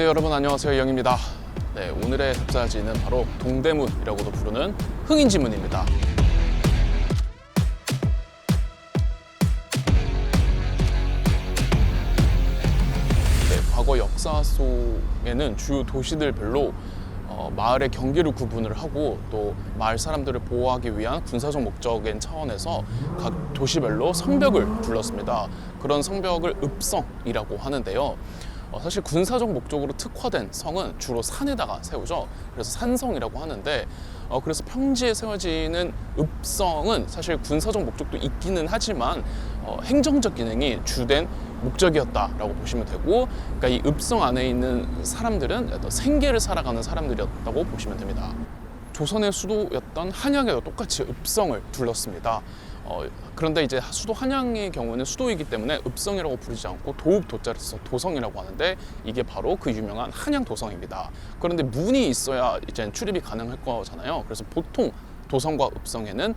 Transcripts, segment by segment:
네, 여러분 안녕하세요. 영입니다. 네, 오늘의 답사지는 바로 동대문이라고도 부르는 흥인지문입니다. 네, 과거 역사 속에는 주요 도시들별로 마을의 경계를 구분을 하고 또 마을 사람들을 보호하기 위한 군사적 목적인 차원에서 각 도시별로 성벽을 둘렀습니다. 그런 성벽을 읍성이라고 하는데요. 사실 군사적 목적으로 특화된 성은 주로 산에다가 세우죠. 그래서 산성이라고 하는데 그래서 평지에 세워지는 읍성은 사실 군사적 목적도 있기는 하지만 행정적 기능이 주된 목적이었다라고 보시면 되고, 그러니까 이 읍성 안에 있는 사람들은 어떤 생계를 살아가는 사람들이었다고 보시면 됩니다. 조선의 수도였던 한양에도 똑같이 읍성을 둘렀습니다. 그런데 이제 수도 한양의 경우는 수도이기 때문에 읍성이라고 부르지 않고 도읍 도자를 써서 도성이라고 하는데, 이게 바로 그 유명한 한양 도성입니다. 그런데 문이 있어야 이제 출입이 가능할 거잖아요. 그래서 보통 도성과 읍성에는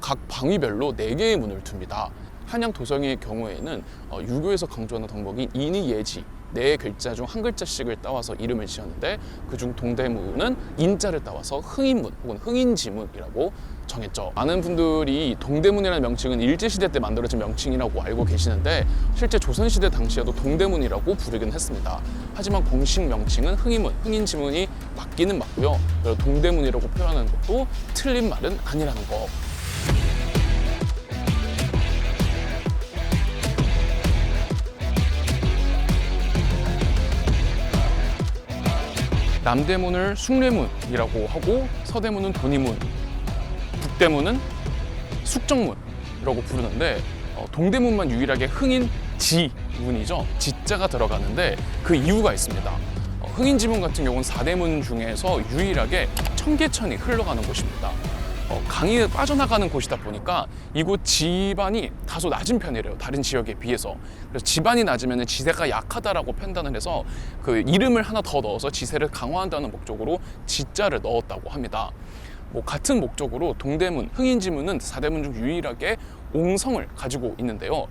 각 방위별로 4개의 문을 둡니다. 한양 도성의 경우에는 유교에서 강조하는 덕목인 인의예지 4글자 중 1글자씩을 따와서 이름을 지었는데, 그중 동대문은 인자를 따와서 흥인문 혹은 흥인지문이라고 정했죠. 많은 분들이 동대문이라는 명칭은 일제시대 때 만들어진 명칭이라고 알고 계시는데, 실제 조선시대 당시에도 동대문이라고 부르긴 했습니다. 하지만 공식 명칭은 흥인문, 흥인지문이 맞기는 맞고요. 그리고 동대문이라고 표현하는 것도 틀린 말은 아니라는 거. 남대문을 숭례문이라고 하고, 서대문은 돈이문, 북대문은 숙정문이라고 부르는데, 동대문만 유일하게 흥인지문이죠. 지자가 들어가는데 그 이유가 있습니다. 흥인지문 같은 경우는 4대문 중에서 유일하게 청계천이 흘러가는 곳입니다. 강이 빠져나가는 곳이다 보니까 이곳 지반이 다소 낮은 편이래요, 다른 지역에 비해서. 그래서 지반이 낮으면 지세가 약하다라고 판단을 해서 그 이름을 하나 더 넣어서 지세를 강화한다는 목적으로 지자를 넣었다고 합니다. 같은 목적으로 동대문, 흥인지문은 4대문 중 유일하게 옹성을 가지고 있는데요.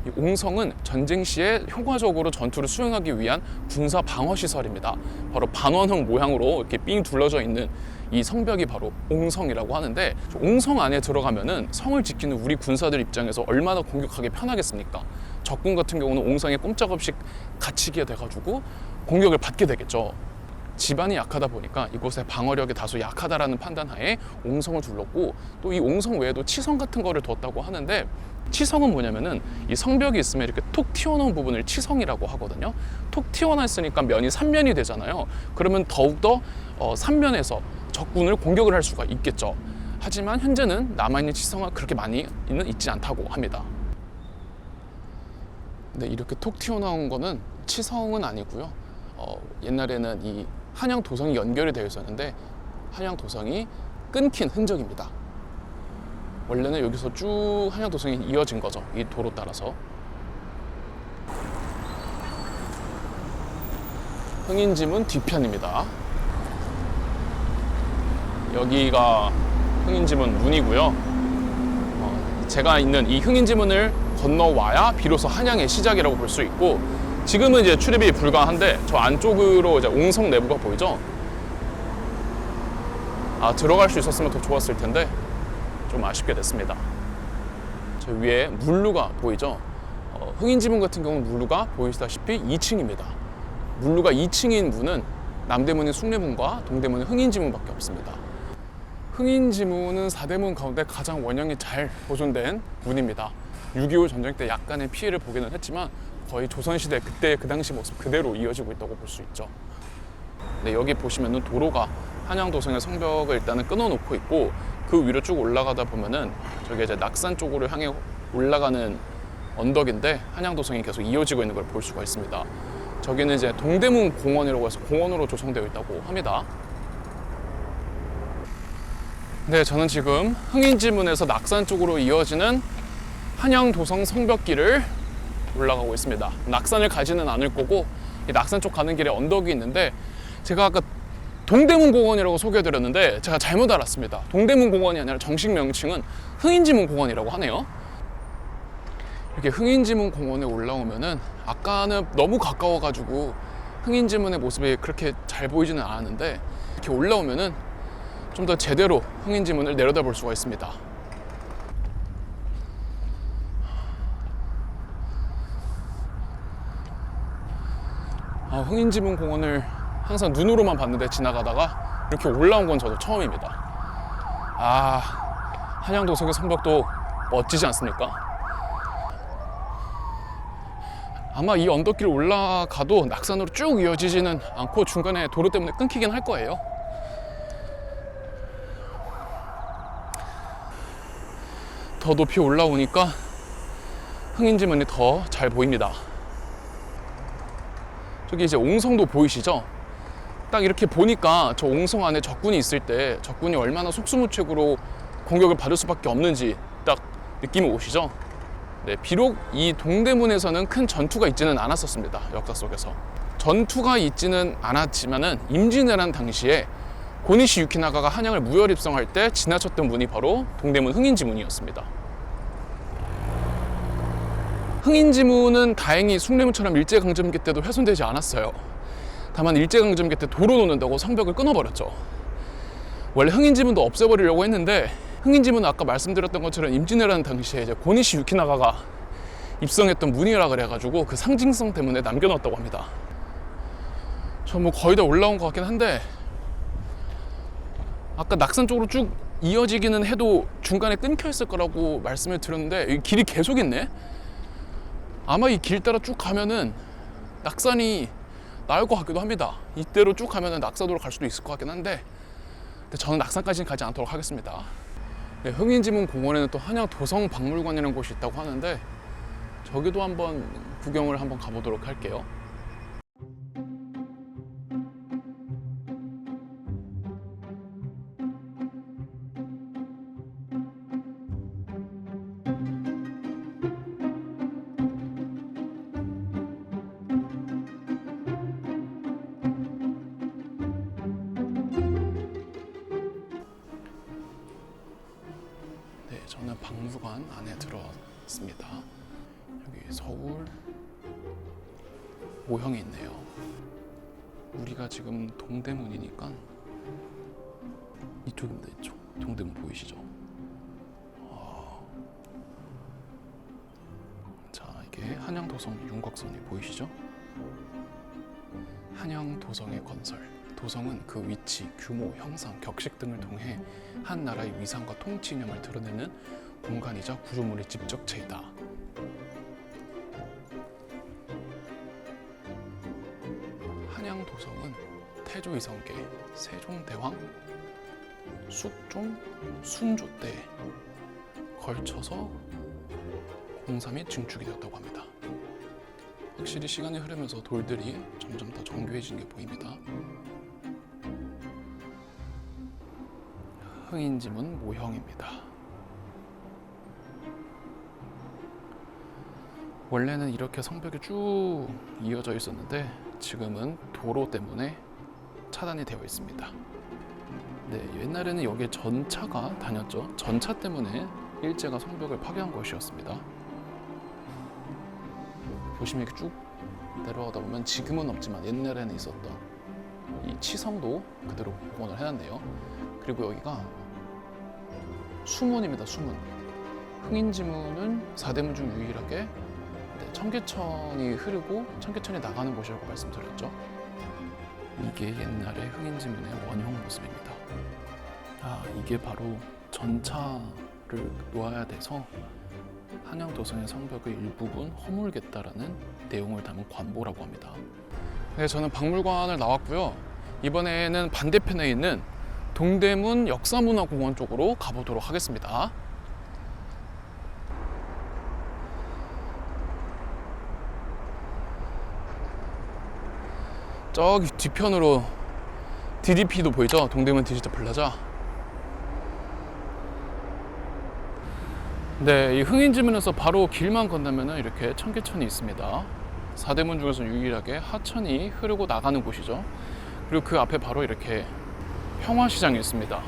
이 옹성은 전쟁 시에 효과적으로 전투를 수행하기 위한 군사 방어 시설입니다. 바로 반원형 모양으로 이렇게 삥 둘러져 있는 이 성벽이 바로 옹성이라고 하는데, 옹성 안에 들어가면은 성을 지키는 우리 군사들 입장에서 얼마나 공격하기 편하겠습니까? 적군 같은 경우는 옹성에 꼼짝없이 갇히게 돼가지고 공격을 받게 되겠죠. 지반이 약하다 보니까 이곳의 방어력이 다소 약하다라는 판단하에 옹성을 둘렀고, 또 이 옹성 외에도 치성 같은 거를 뒀다고 하는데, 치성은 뭐냐면은 이 성벽이 있으면 이렇게 톡 튀어나온 부분을 치성이라고 하거든요. 톡 튀어나 있으니까 면이 3면이 되잖아요. 그러면 더욱더 3면에서 적군을 공격을 할 수가 있겠죠. 하지만 현재는 남아있는 치성은 그렇게 많이는 있지 않다고 합니다. 근데 이렇게 톡 튀어나온 거는 치성은 아니고요. 옛날에는 이 한양 도성이 연결이 되어 있었는데 한양 도성이 끊긴 흔적입니다. 원래는 여기서 쭉 한양 도성이 이어진 거죠, 이 도로 따라서. 흥인지문 뒤편입니다. 여기가 흥인지문 문이고요. 제가 있는 이 흥인지문을 건너와야 비로소 한양의 시작이라고 볼 수 있고, 지금은 이제 출입이 불가한데 저 안쪽으로 이제 옹성 내부가 보이죠? 들어갈 수 있었으면 더 좋았을 텐데 좀 아쉽게 됐습니다. 저 위에 물루가 보이죠? 흥인지문 같은 경우는 물루가 보이시다시피 2층입니다. 물루가 2층인 문은 남대문의 숭례문과 동대문의 흥인지문밖에 없습니다. 흥인지문은 4대문 가운데 가장 원형이 잘 보존된 문입니다. 6.25 전쟁 때 약간의 피해를 보기는 했지만 거의 조선시대 그때 그 당시 모습 그대로 이어지고 있다고 볼 수 있죠. 네, 여기 보시면은 도로가 한양도성의 성벽을 일단은 끊어놓고 있고, 그 위로 쭉 올라가다 보면은 저기 이제 낙산 쪽으로 향해 올라가는 언덕인데 한양도성이 계속 이어지고 있는 걸 볼 수가 있습니다. 저기는 이제 동대문 공원이라고 해서 공원으로 조성되어 있다고 합니다. 네, 저는 지금 흥인지문에서 낙산 쪽으로 이어지는 한양도성 성벽길을 올라가고 있습니다. 낙산을 가지는 않을 거고, 이 낙산 쪽 가는 길에 언덕이 있는데, 제가 아까 동대문 공원이라고 소개해드렸는데 제가 잘못 알았습니다. 동대문 공원이 아니라 정식 명칭은 흥인지문 공원이라고 하네요. 이렇게 흥인지문 공원에 올라오면은 아까는 너무 가까워가지고 흥인지문의 모습이 그렇게 잘 보이지는 않았는데 이렇게 올라오면은 좀 더 제대로 흥인지문을 내려다볼 수가 있습니다. 흥인지문 공원을 항상 눈으로만 봤는데 지나가다가 이렇게 올라온 건 저도 처음입니다. 한양도성의 성벽도 멋지지 않습니까? 아마 이 언덕길 올라가도 낙산으로 쭉 이어지지는 않고 중간에 도로 때문에 끊기긴 할 거예요. 더 높이 올라오니까 흥인지문이 더 잘 보입니다. 저기 이제 옹성도 보이시죠? 딱 이렇게 보니까 저 옹성 안에 적군이 있을 때 적군이 얼마나 속수무책으로 공격을 받을 수밖에 없는지 딱 느낌이 오시죠? 네, 비록 이 동대문에서는 큰 전투가 있지는 않았었습니다. 역사 속에서 전투가 있지는 않았지만은 임진왜란 당시에 고니시 유키나가가 한양을 무혈 입성할 때 지나쳤던 문이 바로 동대문 흥인지문이었습니다. 흥인지문은 다행히 숭례문처럼 일제강점기 때도 훼손되지 않았어요. 다만 일제강점기 때 도로 놓는다고 성벽을 끊어버렸죠. 원래 흥인지문도 없애버리려고 했는데 흥인지문은 아까 말씀드렸던 것처럼 임진왜란 당시에 이제 고니시 유키나가가 입성했던 문이라 그래가지고 그 상징성 때문에 남겨놨다고 합니다. 저 뭐 거의 다 올라온 것 같긴 한데 아까 낙산 쪽으로 쭉 이어지기는 해도 중간에 끊겨 있을 거라고 말씀을 드렸는데 이 길이 계속 있네? 아마 이 길 따라 쭉 가면은 낙산이 나올 것 같기도 합니다. 이대로 쭉 가면은 낙산으로 갈 수도 있을 것 같긴 한데 근데 저는 낙산까지는 가지 않도록 하겠습니다. 네, 흥인지문 공원에는 또 한양 도성박물관이라는 곳이 있다고 하는데 저기도 한번 구경을 한번 가보도록 할게요. 저는 박물관 안에 들어왔습니다. 여기 서울 모형이 있네요. 우리가 지금 동대문이니까 이쪽입니다. 이쪽 동대문 보이시죠? 자, 이게 한양도성 윤곽선이 보이시죠? 한양도성의 건설. 도성은 그 위치, 규모, 형상, 격식 등을 통해 한 나라의 위상과 통치 이념을 드러내는 공간이자 구조물의 집적체이다. 한양도성은 태조 이성계, 세종대왕, 숙종, 순조 때 걸쳐서 공사 및 증축이 되었다고 합니다. 확실히 시간이 흐르면서 돌들이 점점 더 정교해진 게 보입니다. 흥인지문 모형입니다. 원래는 이렇게 성벽이 쭉 이어져 있었는데 지금은 도로 때문에 차단이 되어 있습니다. 네, 옛날에는 여기에 전차가 다녔죠. 전차 때문에 일제가 성벽을 파괴한 것이었습니다. 보시면 이렇게 쭉 내려가다 보면 지금은 없지만 옛날에는 있었던 이 치성도 그대로 복원을 해놨네요. 그리고 여기가 수문입니다. 수문. 흥인지문은 4대문 중 유일하게 청계천이 흐르고 청계천이 나가는 곳이라고 말씀드렸죠. 이게 옛날의 흥인지문의 원형 모습입니다. 이게 바로 전차를 놓아야 돼서 한양도성의 성벽의 일부분 허물겠다라는 내용을 담은 관보라고 합니다. 네, 저는 박물관을 나왔고요. 이번에는 반대편에 있는 동대문 역사문화공원 쪽으로 가보도록 하겠습니다. 저기 뒤편으로 DDP도 보이죠? 동대문 디지털 플라자. 네, 이 흥인지문에서 바로 길만 건너면 이렇게 청계천이 있습니다. 4대문 중에서 유일하게 하천이 흐르고 나가는 곳이죠. 그리고 그 앞에 바로 이렇게 평화시장이 있습니다.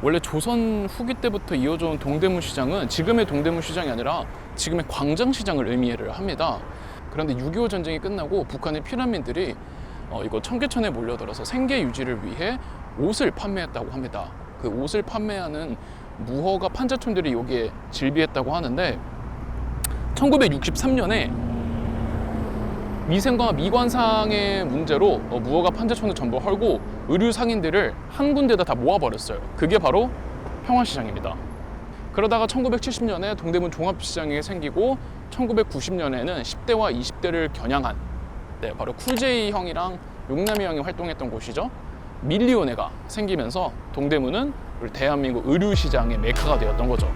원래 조선 후기 때부터 이어져 온 동대문 시장은 지금의 동대문 시장이 아니라 지금의 광장시장을 의미를 합니다. 그런데 6.25 전쟁이 끝나고 북한의 피난민들이 이거 청계천에 몰려들어서 생계 유지를 위해 옷을 판매했다고 합니다. 그 옷을 판매하는 무허가 판자촌들이 여기에 질비했다고 하는데 1963년에 위생과 미관상의 문제로 무허가 판자촌을 전부 헐고 의류 상인들을 한 군데다 다 모아버렸어요. 그게 바로 평화시장입니다. 그러다가 1970년에 동대문 종합시장이 생기고 1990년에는 10대와 20대를 겨냥한 바로 쿨제이 형이랑 용남이 형이 활동했던 곳이죠. 밀리오네가 생기면서 동대문은 우리 대한민국 의류시장의 메카가 되었던 거죠.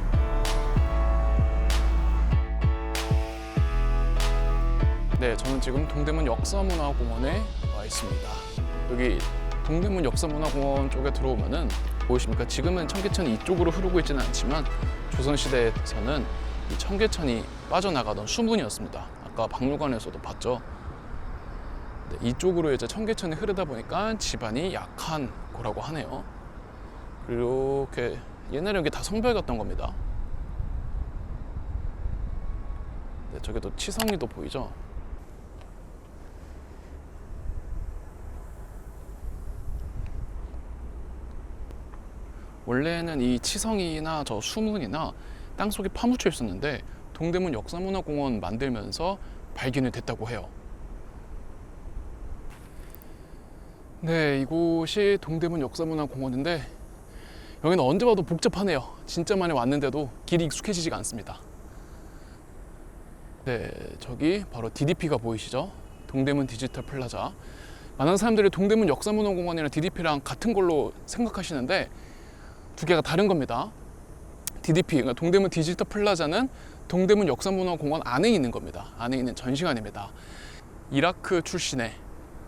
네, 저는 지금 동대문 역사문화공원에 와 있습니다. 여기 동대문 역사문화공원 쪽에 들어오면은 보이십니까? 지금은 청계천이 이쪽으로 흐르고 있지는 않지만 조선시대에서는 이 청계천이 빠져나가던 수문이었습니다. 아까 박물관에서도 봤죠. 네, 이쪽으로 이제 청계천이 흐르다 보니까 지반이 약한 거라고 하네요. 이렇게 옛날에 여기 다 성벽 같던 겁니다. 네, 저기 또 치성리도 보이죠? 원래는 이 치성이나 저 수문이나 땅속에 파묻혀 있었는데 동대문 역사문화공원 만들면서 발견이 됐다고 해요. 네, 이곳이 동대문 역사문화공원인데 여기는 언제 와도 복잡하네요. 진짜 많이 왔는데도 길이 익숙해지지가 않습니다. 네, 저기 바로 DDP가 보이시죠? 동대문 디지털 플라자. 많은 사람들이 동대문 역사문화공원이랑 DDP랑 같은 걸로 생각하시는데 두 개가 다른 겁니다. DDP, 그러니까 동대문 디지털 플라자는 동대문 역사문화공원 안에 있는 겁니다. 안에 있는 전시관입니다. 이라크 출신의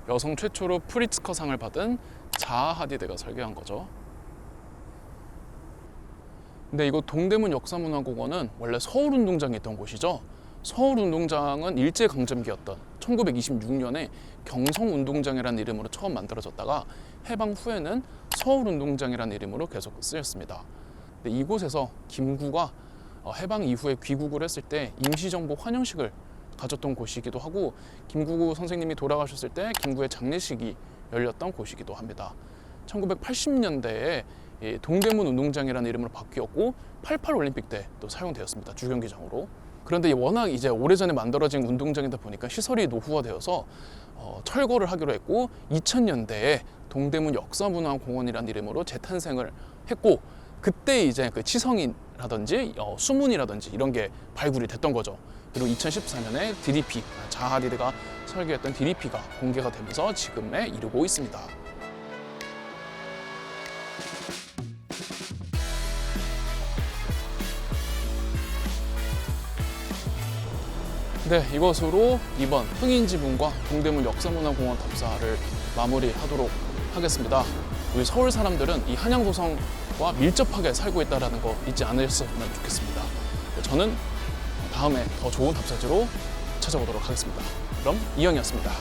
여성 최초로 프리츠커상을 받은 자하 하디드가 설계한 거죠. 근데 이거 동대문 역사문화공원은 원래 서울운동장에 있던 곳이죠. 서울운동장은 일제강점기였던 1926년에 경성운동장이라는 이름으로 처음 만들어졌다가 해방 후에는 서울운동장이라는 이름으로 계속 쓰였습니다. 근데 이곳에서 김구가 해방 이후에 귀국을 했을 때 임시정부 환영식을 가졌던 곳이기도 하고 김구 선생님이 돌아가셨을 때 김구의 장례식이 열렸던 곳이기도 합니다. 1980년대에 동대문 운동장이라는 이름으로 바뀌었고 88 올림픽 때 또 사용되었습니다. 주경기장으로. 그런데 워낙 이제 오래전에 만들어진 운동장이다 보니까 시설이 노후화되어서 철거를 하기로 했고 2000년대에 동대문 역사문화공원이라는 이름으로 재탄생을 했고 그때 이제 그 치성이라든지 수문이라든지 이런 게 발굴이 됐던 거죠. 그리고 2014년에 DDP, 자하 하디드가 설계했던 DDP가 공개가 되면서 지금에 이르고 있습니다. 네, 이것으로 이번 흥인지문과 동대문 역사문화공원 답사를 마무리하도록 하겠습니다. 우리 서울 사람들은 이 한양도성과 밀접하게 살고 있다는 거 잊지 않으셨으면 좋겠습니다. 저는 다음에 더 좋은 답사지로 찾아오도록 하겠습니다. 그럼 이영이었습니다.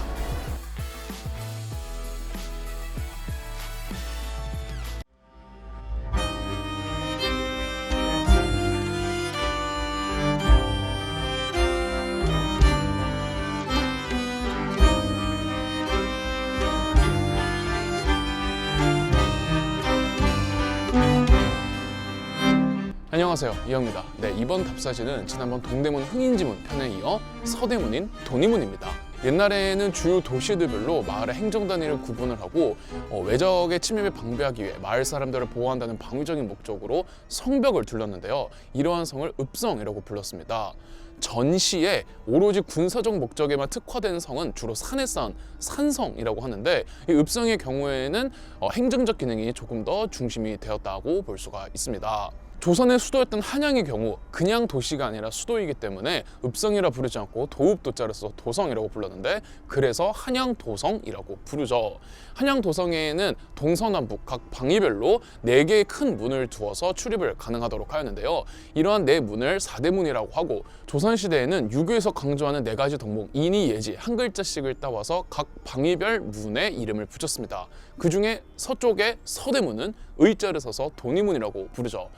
안녕하세요, 이영입니다. 네, 이번 답사지는 지난번 동대문 흥인지문 편에 이어 서대문인 도니문입니다. 옛날에는 주요 도시들별로 마을의 행정단위를 구분을 하고 외적의 침입을 방비하기 위해 마을 사람들을 보호한다는 방위적인 목적으로 성벽을 둘렀는데요. 이러한 성을 읍성이라고 불렀습니다. 전시에 오로지 군사적 목적에만 특화된 성은 주로 산에 쌓은 산성이라고 하는데 이 읍성의 경우에는 행정적 기능이 조금 더 중심이 되었다고 볼 수가 있습니다. 조선의 수도였던 한양의 경우 그냥 도시가 아니라 수도이기 때문에 읍성이라 부르지 않고 도읍도자를 써서 도성이라고 불렀는데 그래서 한양도성이라고 부르죠. 한양도성에는 동서남북 각 방위별로 4개의 큰 문을 두어서 출입을 가능하도록 하였는데요. 이러한 4문을 사대문이라고 하고 조선시대에는 유교에서 강조하는 4가지 덕목 인이 예지 한 글자씩을 따와서 각 방위별 문에 이름을 붙였습니다. 그 중에 서쪽의 서대문은 의자를 써서 도니문이라고 부르죠.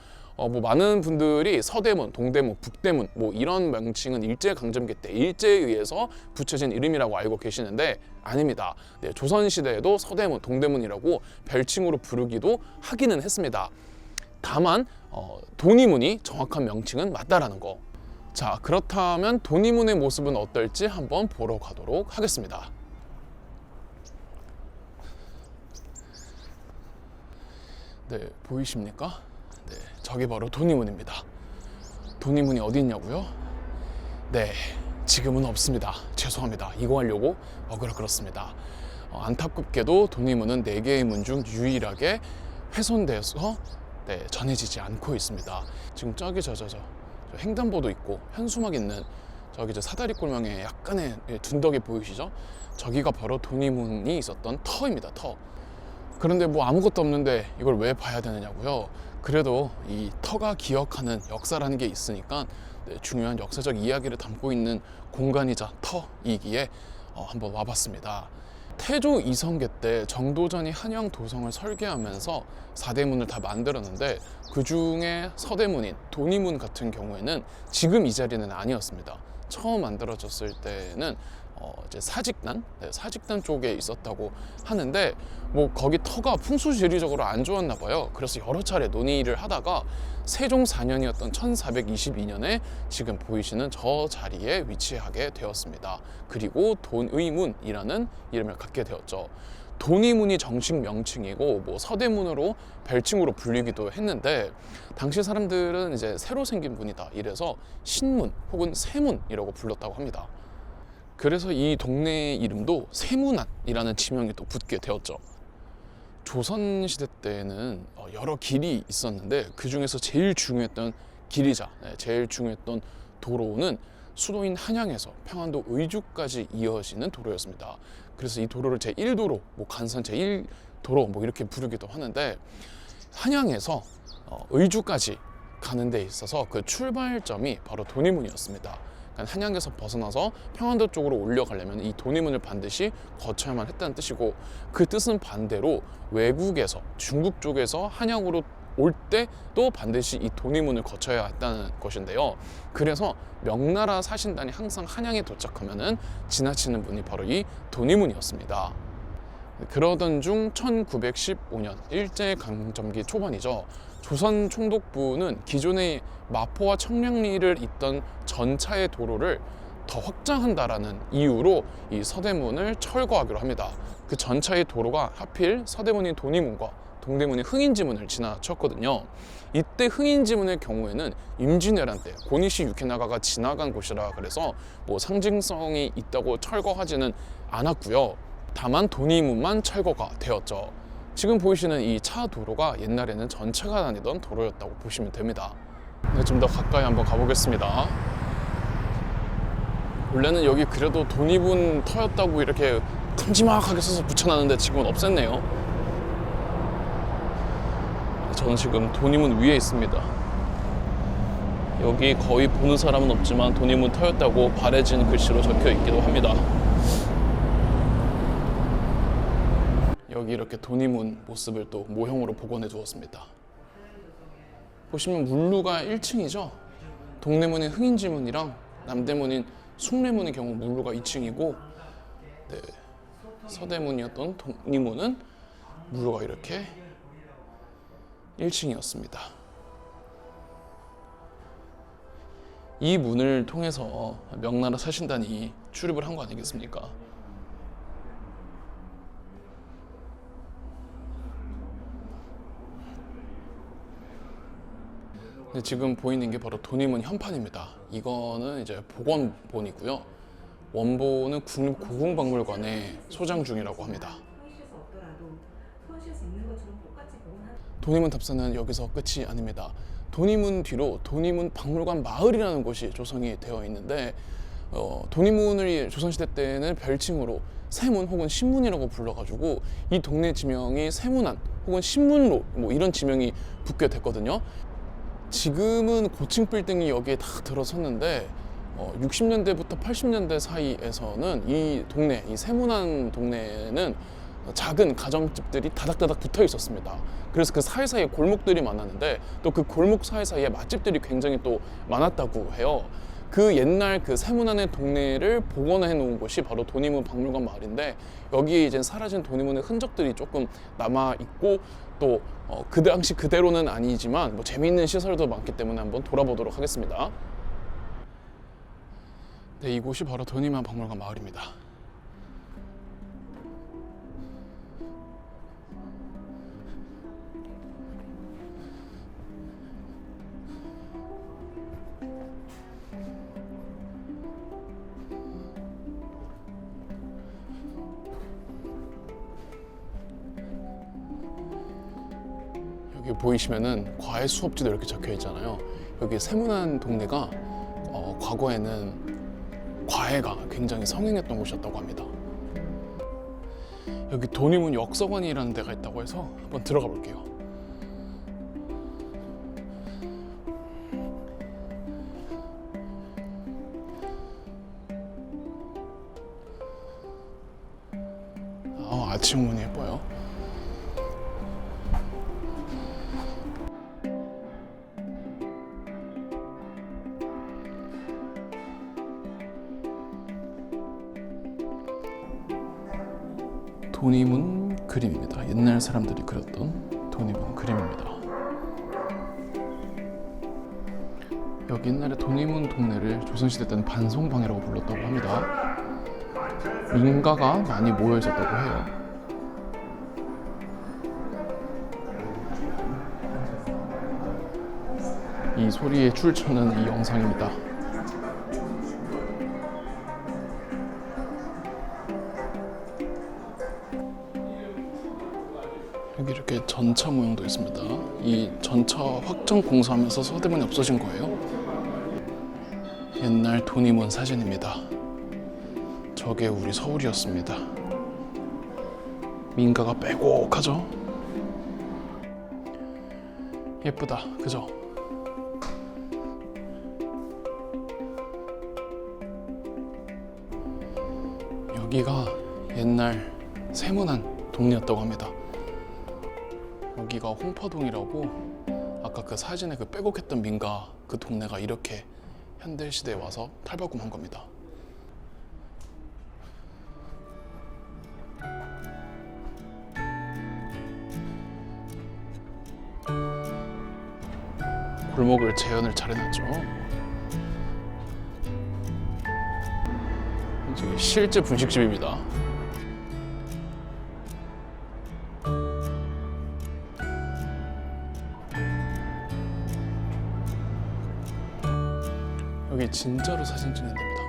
뭐 많은 분들이 서대문, 동대문, 북대문 뭐 이런 명칭은 일제강점기 때 일제에 의해서 붙여진 이름이라고 알고 계시는데 아닙니다. 네, 조선시대에도 서대문, 동대문이라고 별칭으로 부르기도 하기는 했습니다. 다만 돈이문이 정확한 명칭은 맞다라는 거. 자, 그렇다면 돈이문의 모습은 어떨지 한번 보러 가도록 하겠습니다. 네, 보이십니까? 네, 저게 바로 돈이문입니다. 돈이문이 어디 있냐고요? 네, 지금은 없습니다. 죄송합니다. 이거 하려고 어그라 그렇습니다. 안타깝게도 돈이문은 4개의 문 중 유일하게 훼손돼서 전해지지 않고 있습니다. 지금 저기 저 횡단보도 있고 현수막 있는 저기 저 사다리꼴망에 약간의 둔덕이 보이시죠? 저기가 바로 돈이문이 있었던 터입니다. 터. 그런데 뭐 아무것도 없는데 이걸 왜 봐야 되느냐고요? 그래도 이 터가 기억하는 역사라는 게 있으니까 중요한 역사적 이야기를 담고 있는 공간이자 터이기에 한번 와봤습니다. 태조 이성계 때 정도전이 한양 도성을 설계하면서 4대문을 다 만들었는데 그 중에 서대문인 돈이문 같은 경우에는 지금 이 자리는 아니었습니다. 처음 만들어졌을 때는 이제 사직단 쪽에 있었다고 하는데 뭐 거기 터가 풍수지리적으로 안 좋았나 봐요. 그래서 여러 차례 논의를 하다가 세종 4년이었던 1422년에 지금 보이시는 저 자리에 위치하게 되었습니다. 그리고 돈의문이라는 이름을 갖게 되었죠. 돈이문이 정식 명칭이고 뭐 서대문으로 별칭으로 불리기도 했는데 당시 사람들은 이제 새로 생긴 문이다 이래서 신문 혹은 세문이라고 불렀다고 합니다. 그래서 이 동네 이름도 세문안이라는 지명이 또 붙게 되었죠. 조선시대 때는 여러 길이 있었는데 그 중에서 제일 중요했던 길이자 제일 중요했던 도로는 수도인 한양에서 평안도 의주까지 이어지는 도로였습니다. 그래서 이 도로를 제1도로, 뭐 간선 제1도로 뭐 이렇게 부르기도 하는데 한양에서 의주까지 가는 데 있어서 그 출발점이 바로 돈이문이었습니다. 한양에서 벗어나서 평안도 쪽으로 올려가려면 이 돈이문을 반드시 거쳐야만 했다는 뜻이고 그 뜻은 반대로 외국에서 중국 쪽에서 한양으로 올 때도 반드시 이 돈이문을 거쳐야 했다는 것인데요. 그래서 명나라 사신단이 항상 한양에 도착하면은 지나치는 문이 바로 이 돈이문이었습니다. 그러던 중 1915년 일제강점기 초반이죠. 조선 총독부는 기존의 마포와 청량리를 잇던 전차의 도로를 더 확장한다라는 이유로 이 서대문을 철거하기로 합니다. 그 전차의 도로가 하필 서대문인 돈이문과 동대문인 흥인지문을 지나쳤거든요. 이때 흥인지문의 경우에는 임진왜란 때 고니시 유케나가가 지나간 곳이라 그래서 뭐 상징성이 있다고 철거하지는 않았고요. 다만 돈이문만 철거가 되었죠. 지금 보이시는 이 차 도로가 옛날에는 전차가 다니던 도로였다고 보시면 됩니다. 네, 좀 더 가까이 한번 가보겠습니다. 원래는 여기 그래도 돈이문 터였다고 이렇게 큼지막하게 써서 붙여놨는데 지금은 없앴네요. 저는 지금 돈이문 위에 있습니다. 여기 거의 보는 사람은 없지만 돈이문 터였다고 바래진 글씨로 적혀 있기도 합니다. 여기 이렇게 돈이문 모습을 또 모형으로 복원해 두었습니다. 보시면 문루가 1층이죠. 동대문인 흥인지문이랑 남대문인 숭례문의 경우 문루가 2층이고 서대문이었던 돈이문은 문루가 이렇게 1층이었습니다. 이 문을 통해서 명나라 사신단이 출입을 한 거 아니겠습니까? 지금 보이는 게 바로 돈이문 현판입니다. 이거는 이제 복원본이고요. 원본은 국립고궁박물관에 소장 중이라고 합니다. 돈이문 답사는 여기서 끝이 아닙니다. 돈이문 뒤로 돈이문 박물관 마을이라는 곳이 조성이 되어 있는데 돈이문을 조선시대 때는 별칭으로 세문 혹은 신문이라고 불러가지고 이 동네 지명이 세문안 혹은 신문로 뭐 이런 지명이 붙게 됐거든요. 지금은 고층 빌딩이 여기에 다 들어섰는데 60년대부터 80년대 사이에서는 이 동네, 이 세문안 동네는 작은 가정집들이 다닥다닥 붙어 있었습니다. 그래서 그 사이사이에 골목들이 많았는데 또 그 골목 사이사이에 맛집들이 굉장히 또 많았다고 해요. 그 옛날 그 세문안의 동네를 복원해 놓은 곳이 바로 돈이문 박물관 마을인데, 여기에 이제 사라진 돈이문의 흔적들이 조금 남아 있고 또 그 당시 그대로는 아니지만 뭐 재미있는 시설도 많기 때문에 한번 돌아보도록 하겠습니다. 네, 이곳이 바로 돈이문 박물관 마을입니다. 여기 보이시면은 과외 수업지도 이렇게 적혀 있잖아요. 여기 세문안 동네가 과거에는 과외가 굉장히 성행했던 곳이었다고 합니다. 여기 돈이문 역사관이라는 데가 있다고 해서 한번 들어가 볼게요. 아침 문이 예뻐요. 돈이문 그림입니다. 옛날 사람들이 그렸던 돈이문 그림입니다. 여기 옛날에 돈이문 동네를 조선시대 때는 반송방이라고 불렀다고 합니다. 민가가 많이 모여 있었다고 해요. 이 소리의 출처는 이 영상입니다. 여기 이렇게 전차 모형도 있습니다. 이 전차 확장 공사하면서 서대문이 없어진 거예요. 옛날 돈이문 사진입니다. 저게 우리 서울이었습니다. 민가가 빼곡하죠? 예쁘다, 그죠? 여기가 옛날 세문안 동네였다고 합니다. 여기가 홍파동이라고, 아까 그 사진에 그 빼곡했던 민가 그 동네가 이렇게 현대시대에 와서 탈바꿈한 겁니다. 골목을 재현을 잘 해놨죠. 저기 실제 분식집입니다. 여기 진짜로 사진 찍는 데입니다.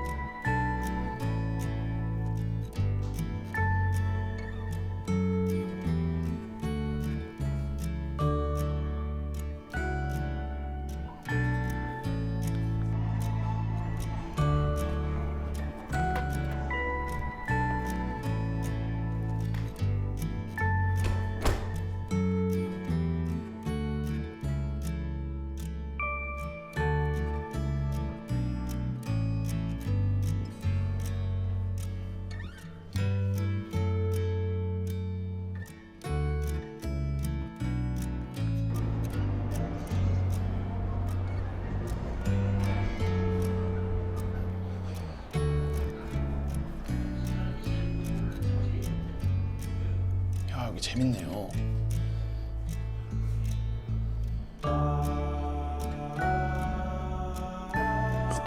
여기 재밌네요.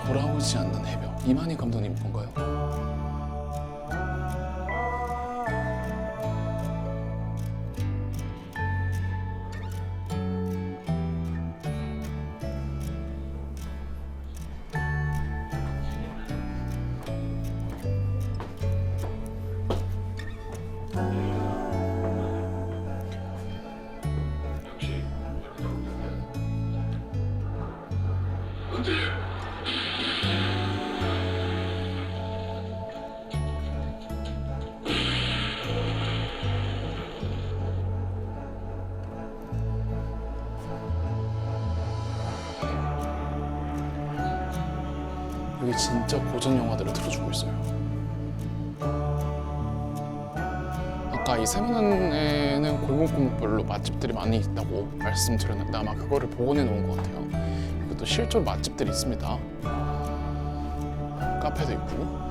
돌아오지 않는 해변. 이만희 감독님 건가요? 여기 진짜 고전 영화들을 틀어주고 있어요. 아까 이 세문안에는 골목골목별로 맛집들이 많이 있다고 말씀드렸는데 아마 그거를 복원해 놓은 것 같아요. 그리고 또 실제로 맛집들이 있습니다. 카페도 있고.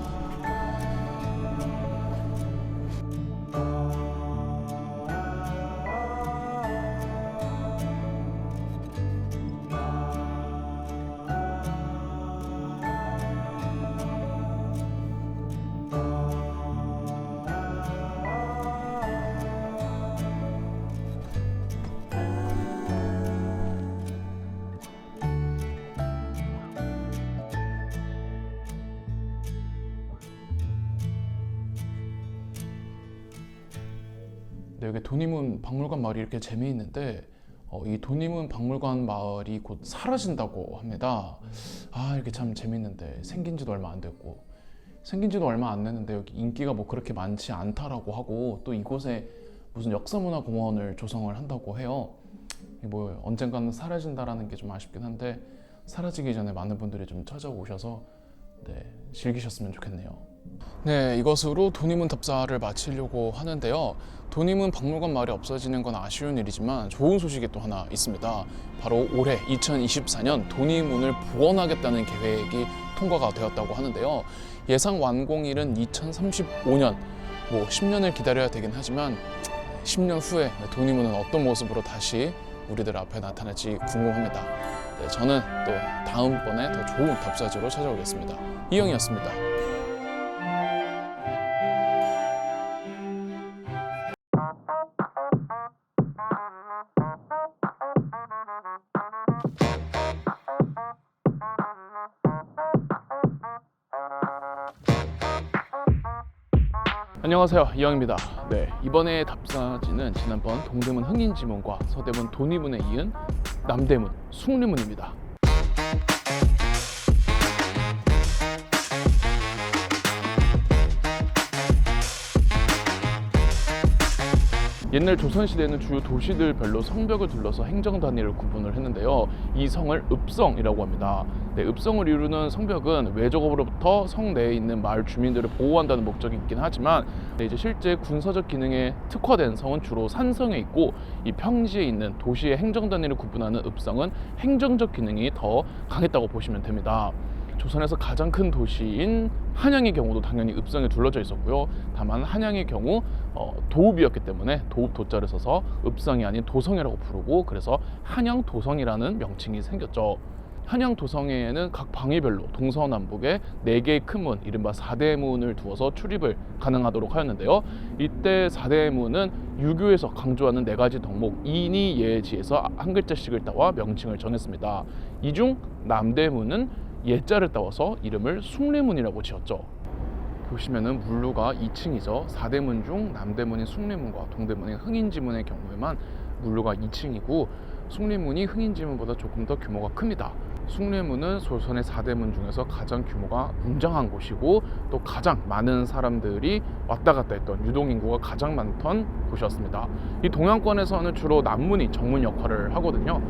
네, 여기 돈이문 박물관 마을이 이렇게 재미있는데 이 돈이문 박물관 마을이 곧 사라진다고 합니다. 아, 이렇게 참 재미있는데 생긴 지도 얼마 안 됐고 생긴 지도 얼마 안 됐는데 여기 인기가 뭐 그렇게 많지 않다라고 하고 또 이곳에 무슨 역사문화공원을 조성을 한다고 해요. 뭐 언젠가는 사라진다라는 게 좀 아쉽긴 한데 사라지기 전에 많은 분들이 좀 찾아오셔서 네, 즐기셨으면 좋겠네요. 네, 이것으로 돈이문 답사를 마치려고 하는데요. 돈이문 박물관 마을이 없어지는 건 아쉬운 일이지만 좋은 소식이 또 하나 있습니다. 바로 올해 2024년 돈이문을 복원하겠다는 계획이 통과가 되었다고 하는데요. 예상 완공일은 2035년, 뭐 10년을 기다려야 되긴 하지만 10년 후에 돈이문은 어떤 모습으로 다시 우리들 앞에 나타날지 궁금합니다. 네, 저는 또 다음번에 더 좋은 답사지로 찾아오겠습니다. 이영이었습니다. 안녕하세요, 이영입니다. 네, 이번에 답사지는 지난번 동대문 흥인지문과 서대문 돈이문에 이은 남대문 숭례문입니다. 옛날 조선시대에는 주요 도시들별로 성벽을 둘러서 행정단위를 구분을 했는데요. 이 성을 읍성이라고 합니다. 네, 읍성을 이루는 성벽은 외적으로부터 성 내에 있는 마을 주민들을 보호한다는 목적이 있긴 하지만 네, 이제 실제 군사적 기능에 특화된 성은 주로 산성에 있고 이 평지에 있는 도시의 행정단위를 구분하는 읍성은 행정적 기능이 더 강했다고 보시면 됩니다. 조선에서 가장 큰 도시인 한양의 경우도 당연히 읍성에 둘러져 있었고요. 다만 한양의 경우 도읍이었기 때문에 도읍 도자를 써서 읍성이 아닌 도성이라고 부르고 그래서 한양도성이라는 명칭이 생겼죠. 한양도성에는 각 방위별로 동서남북에 4개의 큰 문, 이른바 4대문을 두어서 출입을 가능하도록 하였는데요. 이때 4대문은 유교에서 강조하는 4가지 덕목 인이 예지에서 한 글자씩을 따와 명칭을 정했습니다. 이 중 남대문은 예자를 따와서 이름을 숭례문이라고 지었죠. 보시면은 물루가 2층이죠. 4대문 중 남대문인 숭례문과 동대문인 흥인지문의 경우에만 물루가 2층이고 숭례문이 흥인지문보다 조금 더 규모가 큽니다. 숭례문은 조선의 4대문 중에서 가장 규모가 웅장한 곳이고 또 가장 많은 사람들이 왔다 갔다 했던 유동인구가 가장 많던 곳이었습니다. 이 동양권에서는 주로 남문이 정문 역할을 하거든요.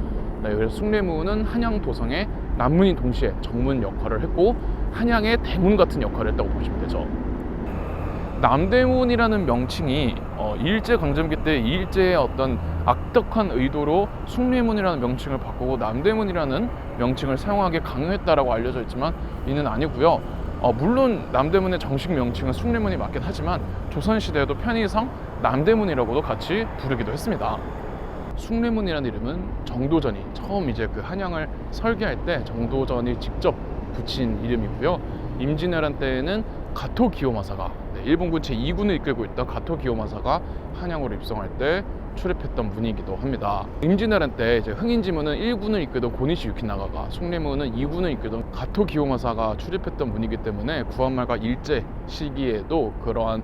네, 그래서 숭례문은 한양도성의 남문인 동시에 정문 역할을 했고 한양의 대문 같은 역할을 했다고 보시면 되죠. 남대문이라는 명칭이 일제강점기 때 일제의 어떤 악덕한 의도로 숭례문이라는 명칭을 바꾸고 남대문이라는 명칭을 사용하게 강요했다라고 알려져 있지만 이는 아니고요. 물론 남대문의 정식 명칭은 숭례문이 맞긴 하지만 조선시대에도 편의상 남대문이라고도 같이 부르기도 했습니다. 숭례문이라는 이름은 정도전이 처음 이제 그 한양을 설계할 때 정도전이 직접 붙인 이름이고요. 임진왜란 때에는 가토 기요마사가 일본군 제2군을 이끌고 있던 가토 기요마사가 한양으로 입성할 때 출입했던 문이기도 합니다. 임진왜란 때 이제 흥인지문은 1군을 이끌던 고니시 유키나가가, 숭례문은 2군을 이끌던 가토 기요마사가 출입했던 문이기 때문에 구한말과 일제 시기에도 그러한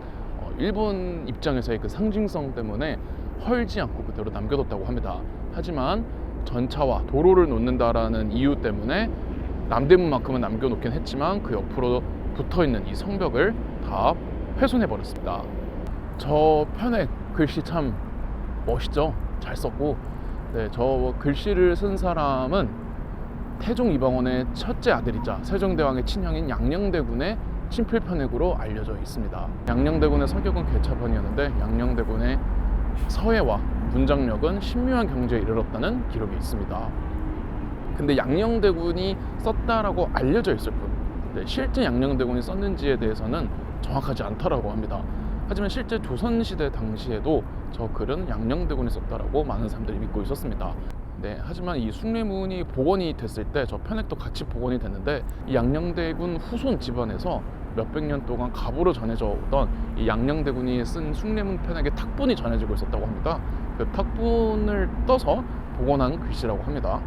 일본 입장에서의 그 상징성 때문에 헐지 않고 그대로 남겨뒀다고 합니다. 하지만 전차와 도로를 놓는다라는 이유 때문에 남대문만큼은 남겨놓긴 했지만 그 옆으로 붙어있는 이 성벽을 다 훼손해버렸습니다. 저 편에 글씨 참 멋있죠? 잘 썼고 네, 저 글씨를 쓴 사람은 태종 이방원의 첫째 아들이자 세종대왕의 친형인 양녕대군의 친필편액으로 알려져 있습니다. 양녕대군의 서격은 개차반이었는데 양녕대군의 서예와 문장력은 신묘한 경지에 이르렀다는 기록이 있습니다. 근데 양녕대군이 썼다라고 알려져 있을 뿐, 실제 양녕대군이 썼는지에 대해서는 정확하지 않다라고 합니다. 하지만 실제 조선시대 당시에도 저 글은 양녕대군이 썼다라고 많은 사람들이 믿고 있었습니다. 하지만 이 숭례문이 복원이 됐을 때 저 편액도 같이 복원이 됐는데, 이 양녕대군 후손 집안에서 몇백 년 동안 갑으로 전해져 오던 이 양녕대군이 쓴 숭례문 편액의 탁본이 전해지고 있었다고 합니다. 그 탁본을 떠서 복원한 글씨라고 합니다.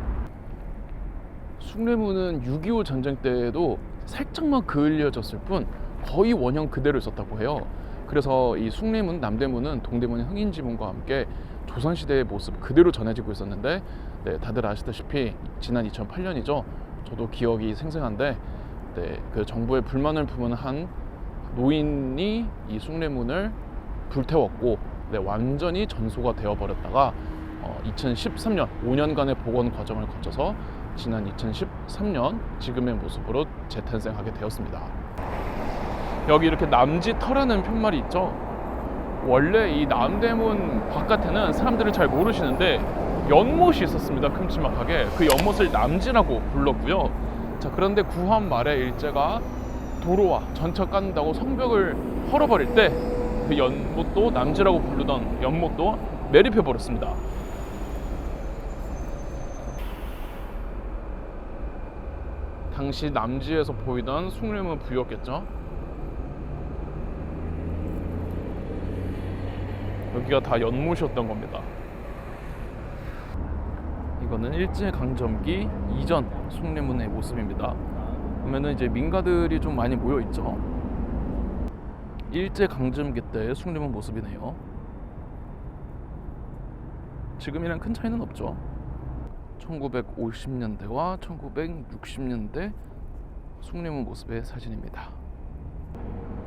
숭례문은 6.25 전쟁 때에도 살짝만 그을려졌을 뿐 거의 원형 그대로 있었다고 해요. 그래서 이 숭례문, 남대문은 동대문의 흥인지문과 함께 조선시대의 모습 그대로 전해지고 있었는데, 다들 아시다시피 지난 2008년이죠. 저도 기억이 생생한데, 그 정부에 불만을 품은 한 노인이 이 숭례문을 불태웠고, 완전히 전소가 되어버렸다가 2013년 5년간의 복원 과정을 거쳐서 지난 2013년 지금의 모습으로 재탄생하게 되었습니다. 여기 이렇게 남지터라는 편말이 있죠. 원래 이 남대문 바깥에는 사람들이 잘 모르시는데 연못이 있었습니다. 큼지막하게. 그 연못을 남지라고 불렀고요. 자, 그런데 구한 말에 일제가 도로와 전철 깐다고 성벽을 헐어버릴 때 그 연못도, 남지라고 부르던 연못도 매립해 버렸습니다. 당시 남지에서 보이던 숭례문 부였겠죠. 여기가 다 연못이었던 겁니다. 이거는 일제강점기 이전 숭례문의 모습입니다. 보면은 이제 민가들이 좀 많이 모여 있죠. 일제강점기 때의 숭례문 모습이네요. 지금이랑 큰 차이는 없죠. 1950년대와 1960년대 숭례문 모습의 사진입니다.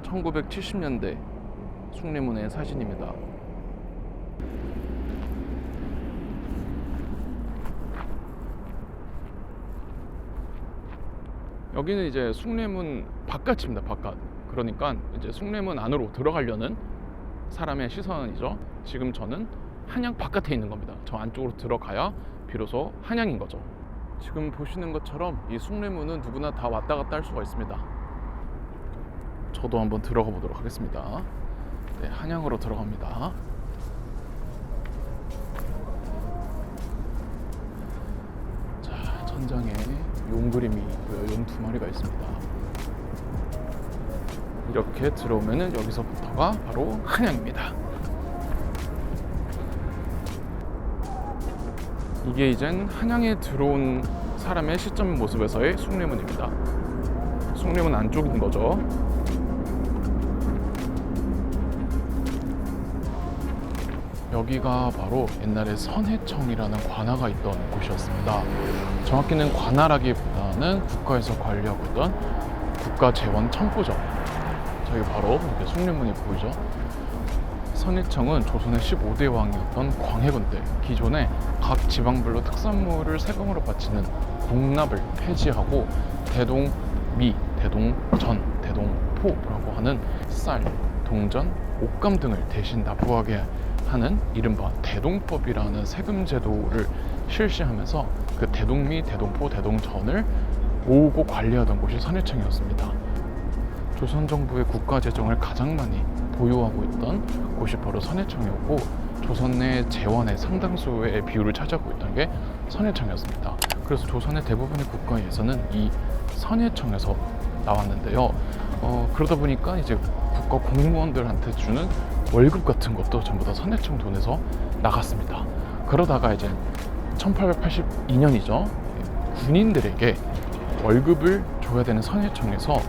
1970년대 숭례문의 사진입니다. 여기는 이제 숭례문 바깥입니다. 바깥. 그러니까 이제 숭례문 안으로 들어가려는 사람의 시선이죠. 지금 저는 한양 바깥에 있는 겁니다. 저 안쪽으로 들어가야 비로소 한양인 거죠. 지금 보시는 것처럼 이 숭례문은 누구나 다 왔다 갔다 할 수가 있습니다. 저도 한번 들어가 보도록 하겠습니다. 한양으로 들어갑니다. 자, 천장에 용그림이 있고요. 용 2마리가 있습니다. 이렇게 들어오면은 여기서부터가 바로 한양입니다. 이게 이젠 한양에 들어온 사람의 시점 모습에서의 숭례문입니다. 숭례문 안쪽인 거죠. 여기가 바로 옛날에 선해청이라는 관아가 있던 곳이었습니다. 정확히는 관아라기보다는 국가에서 관리하고 있던 국가재원청구죠. 저기 바로 이렇게 숭례문이 보이죠. 선해청은 조선의 15대 왕이었던 광해군 때 기존에 각 지방별로 특산물을 세금으로 바치는 공납을 폐지하고 대동미, 대동전, 대동포라고 하는 쌀, 동전, 옷감 등을 대신 납부하게 하는 이른바 대동법이라는 세금 제도를 실시하면서 그 대동미, 대동포, 대동전을 모으고 관리하던 곳이 선해청이었습니다. 조선 정부의 국가 재정을 가장 많이 보유하고 있던 곳이 바로 선해청이었고, 조선 내 재원의 상당수의 비율을 차지하고 있던 게 선해청이었습니다. 그래서 조선의 대부분의 국가 예산은 이 선해청에서 나왔는데요. 그러다 보니까 이제 국가 공무원들한테 주는 월급 같은 것도 전부 다 선해청 돈에서 나갔습니다. 그러다가 이제 1882년이죠. 군인들에게 월급을 줘야 되는 선해청에서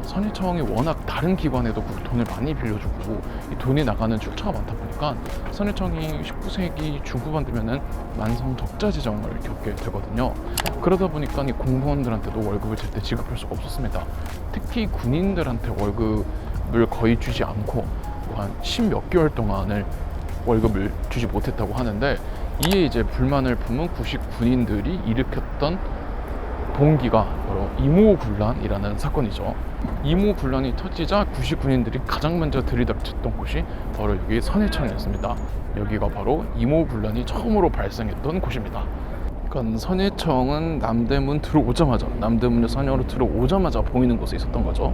선해청이 워낙 다른 기관에도 돈을 많이 빌려주고 이 돈이 나가는 출처가 많다 보니까 선해청이 19세기 중후반 되면은 만성 적자 지정을 겪게 되거든요. 그러다 보니까 이 공무원들한테도 월급을 제때 지급할 수가 없었습니다. 특히 군인들한테 월급을 거의 주지 않고 한 10몇 개월 동안을 월급을 주지 못했다고 하는데, 이에 이제 불만을 품은 구식 군인들이 일으켰던 동기가 바로 이모군란이라는 사건이죠. 이모군란이 터지자 구시 군인들이 가장 먼저 들이닥쳤던 곳이 바로 여기 선해청이었습니다. 여기가 바로 이모군란이 처음으로 발생했던 곳입니다. 그러니까 선해청은 남대문 들어오자마자, 남대문에서 선현으로 들어오자마자 보이는 곳에 있었던 거죠.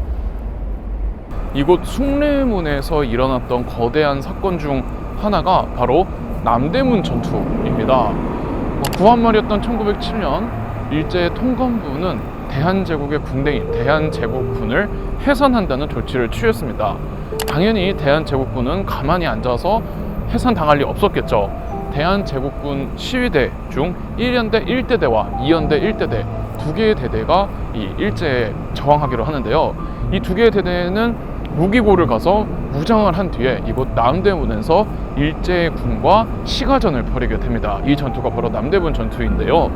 이곳 숭례문에서 일어났던 거대한 사건 중 하나가 바로 남대문 전투입니다. 구한말이었던 1907년 일제의 통감부는 대한제국의 군대인 대한제국군을 해산한다는 조치를 취했습니다. 당연히 대한제국군은 가만히 앉아서 해산당할 리 없었겠죠. 대한제국군 시위대 중 1연대 1대대와 2연대 1대대 두 개의 대대가 이 일제에 저항하기로 하는데요. 이 두 개의 대대는 무기고를 가서 무장을 한 뒤에 이곳 남대문에서 일제군과 시가전을 벌이게 됩니다. 이 전투가 바로 남대문 전투인데요.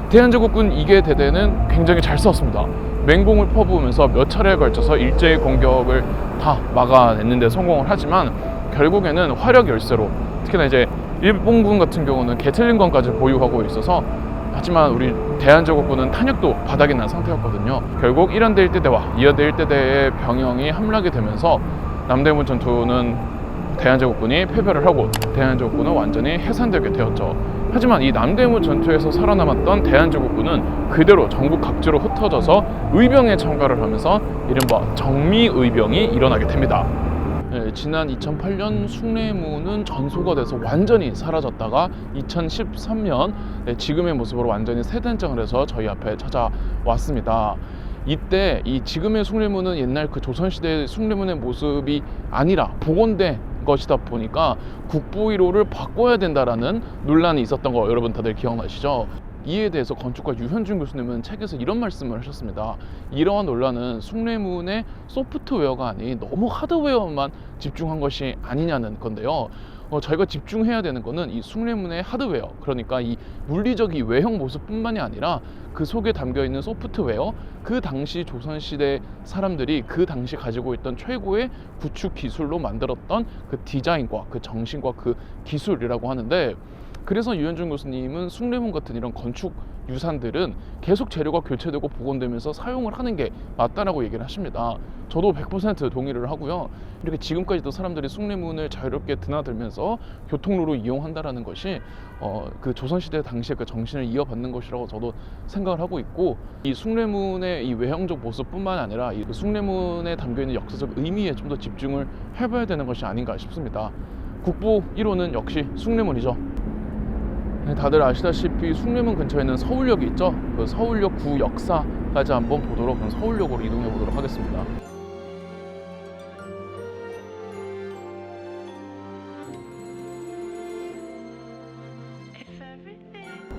대한제국군 2개 대대는 굉장히 잘 싸웠습니다. 맹공을 퍼부으면서 몇 차례에 걸쳐서 일제의 공격을 다 막아냈는데 성공을 하지만 결국에는 화력 열세로, 특히나 이제 일본군 같은 경우는 게틀링건까지 보유하고 있어서, 하지만 우리 대한제국군은 탄약도 바닥이 난 상태였거든요. 결국 1연대 1대대와 2연대 1대대의 병영이 함락이 되면서 남대문 전투는 대한제국군이 패배를 하고 대한제국군은 완전히 해산되게 되었죠. 하지만 이 남대문 전투에서 살아남았던 대한제국군은 그대로 전국 각지로 흩어져서 의병에 참가를 하면서 이른바 정미의병이 일어나게 됩니다. 지난 2008년 숭례문은 전소가 돼서 완전히 사라졌다가 2013년 지금의 모습으로 완전히 새 단장을 해서 저희 앞에 찾아왔습니다. 이때 이 지금의 숭례문은 옛날 그 조선시대의 숭례문의 모습이 아니라 복원된 것이다 보니까 국보 1호를 바꿔야 된다라는 논란이 있었던 거 여러분 다들 기억나시죠? 이에 대해서 건축가 유현준 교수님은 책에서 이런 말씀을 하셨습니다. 이러한 논란은 숭례문의 소프트웨어가 아닌 너무 하드웨어만 집중한 것이 아니냐는 건데요. 저희가 집중해야 되는 거는 이 숭례문의 하드웨어, 그러니까 이 물리적인 외형 모습뿐만이 아니라 그 속에 담겨있는 소프트웨어, 그 당시 조선시대 사람들이 그 당시 가지고 있던 최고의 구축 기술로 만들었던 그 디자인과 그 정신과 그 기술이라고 하는데, 그래서 유현준 교수님은 숭례문 같은 이런 건축 유산들은 계속 재료가 교체되고 복원되면서 사용을 하는 게 맞다라고 얘기를 하십니다. 저도 100% 동의를 하고요. 이렇게 지금까지도 사람들이 숭례문을 자유롭게 드나들면서 교통로로 이용한다라는 것이 그 조선시대 당시의 그 정신을 이어받는 것이라고 저도 생각을 하고 있고, 이 숭례문의 이 외형적 모습뿐만 아니라 이 숭례문에 담겨있는 역사적 의미에 좀 더 집중을 해봐야 되는 것이 아닌가 싶습니다. 국보 1호는 역시 숭례문이죠. 다들 아시다시피 숭례문 근처에 있는 서울역이 있죠. 그 서울역 구 역사까지 한번 보도록, 서울역으로 이동해 보도록 하겠습니다.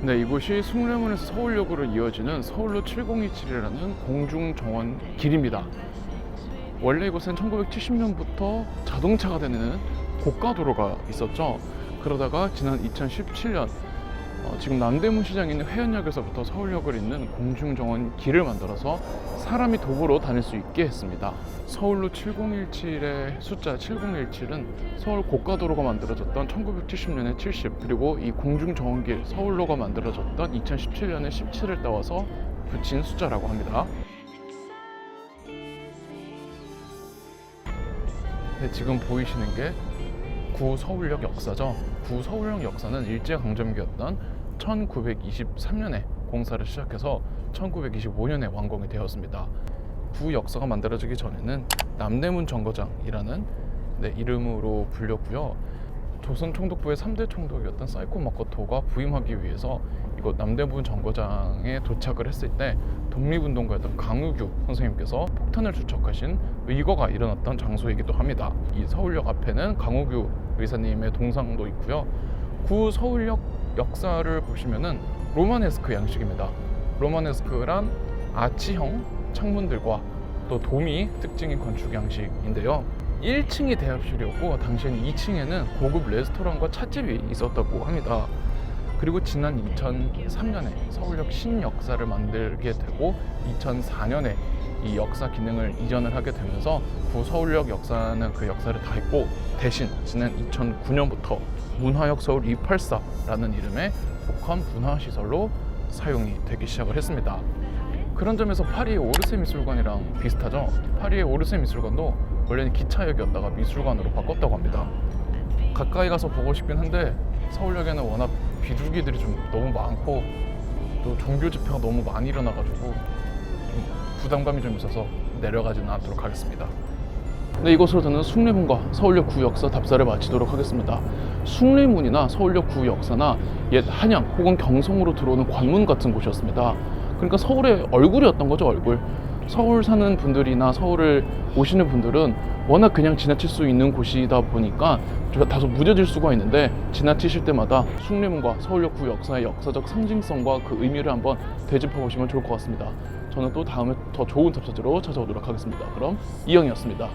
네, 이곳이 숭례문에서 서울역으로 이어지는 서울로 7027이라는 공중정원 길입니다. 원래 이곳은 1970년부터 자동차가 다니는 고가도로가 있었죠. 그러다가 지난 2017년 지금 남대문 시장에 있는 회원역에서부터 서울역을 잇는 공중정원 길을 만들어서 사람이 도보로 다닐 수 있게 했습니다. 서울로 7017의 숫자 7017은 서울 고가도로가 만들어졌던 1970년에 70, 그리고 이 공중정원길 서울로가 만들어졌던 2017년에 17을 따와서 붙인 숫자라고 합니다. 네, 지금 보이시는 게 구서울역 역사죠. 구서울역 역사는 일제강점기였던 1923년에 공사를 시작해서 1925년에 완공이 되었습니다. 구 역사가 만들어지기 전에는 남대문 정거장이라는 이름으로 불렸고요. 조선 총독부의 3대 총독이었던 사이코 마코토가 부임하기 위해서 이곳 남대문 정거장에 도착을 했을 때 독립운동가였던 강우규 선생님께서 폭탄을 투척하신 의거가 일어났던 장소이기도 합니다. 이 서울역 앞에는 강우규 의사님의 동상도 있고요. 구 서울역 역사를 보시면은 로마네스크 양식입니다. 로마네스크란 아치형 창문들과 또 돔이 특징인 건축 양식인데요. 1층이 대합실이었고 당시에는 2층에는 고급 레스토랑과 찻집이 있었다고 합니다. 그리고 지난 2003년에 서울역 신역사를 만들게 되고 2004년에 이 역사 기능을 이전을 하게 되면서 구서울역 역사는 그 역사를 다 잊고 대신 지난 2009년부터 문화역 서울 284라는 이름의 복합 문화시설로 사용이 되기 시작을 했습니다. 그런 점에서 파리의 오르세 미술관이랑 비슷하죠. 파리의 오르세 미술관도 원래는 기차역이었다가 미술관으로 바꿨다고 합니다. 가까이 가서 보고 싶긴 한데 서울역에는 워낙 비둘기들이 좀 너무 많고 또 종교 집회가 너무 많이 일어나가지고 좀 부담감이 좀 있어서 내려가지는 않도록 하겠습니다. 네, 이곳으로 저는 숭례문과 서울역 구역사 답사를 마치도록 하겠습니다. 숭례문이나 서울역 구역사나 옛 한양 혹은 경성으로 들어오는 관문 같은 곳이었습니다. 그러니까 서울의 얼굴이었던 거죠, 얼굴. 서울 사는 분들이나 서울을 오시는 분들은 워낙 그냥 지나칠 수 있는 곳이다 보니까 다소 무뎌질 수가 있는데, 지나치실 때마다 숭례문과 서울역 구역사의 역사적 상징성과 그 의미를 한번 되짚어 보시면 좋을 것 같습니다. 저는 또 다음에 더 좋은 답사지로 찾아오도록 하겠습니다. 그럼 이영이었습니다.